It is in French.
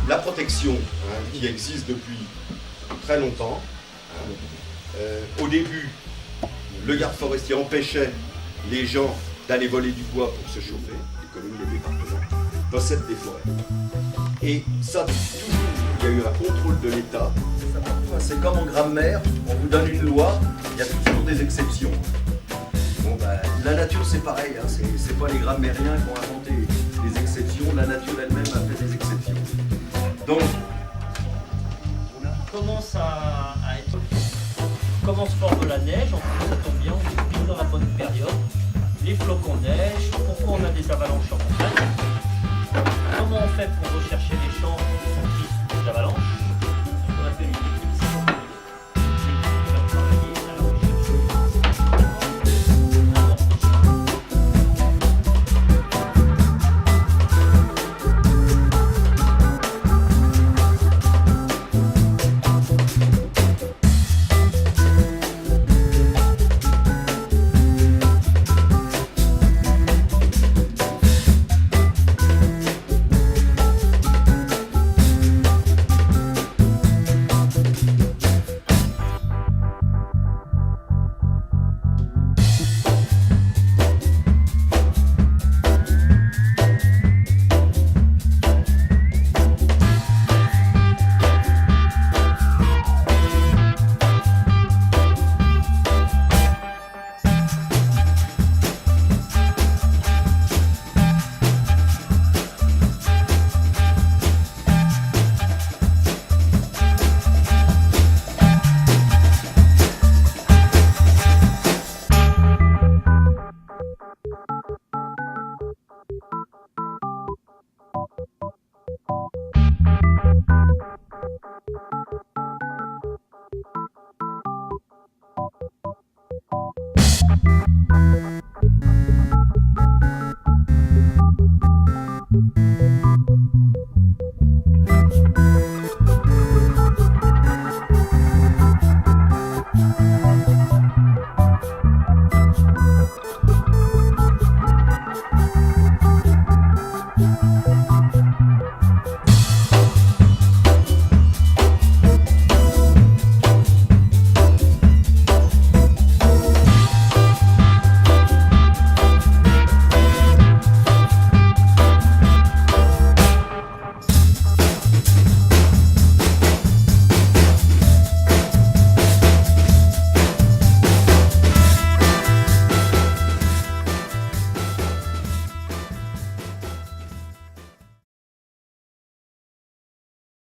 La protection, qui existe depuis très longtemps. Au début, le garde forestier empêchait les gens d'aller voler du bois pour se chauffer. Les communes, les départements possèdent des forêts. Et ça, toujours, il y a eu un contrôle de l'État. C'est comme en grammaire, on vous donne une loi, il y a toujours des exceptions. Bon, la nature, c'est pareil, hein, c'est pas les grammairiens qui ont inventé les exceptions, la nature elle-même a fait des exceptions. Donc, on commence à être... Comment se forme la neige, en plus ça tombe bien, on est pile dans la bonne période. Les flocons neige, pourquoi on a des avalanches en montagne, comment on fait pour rechercher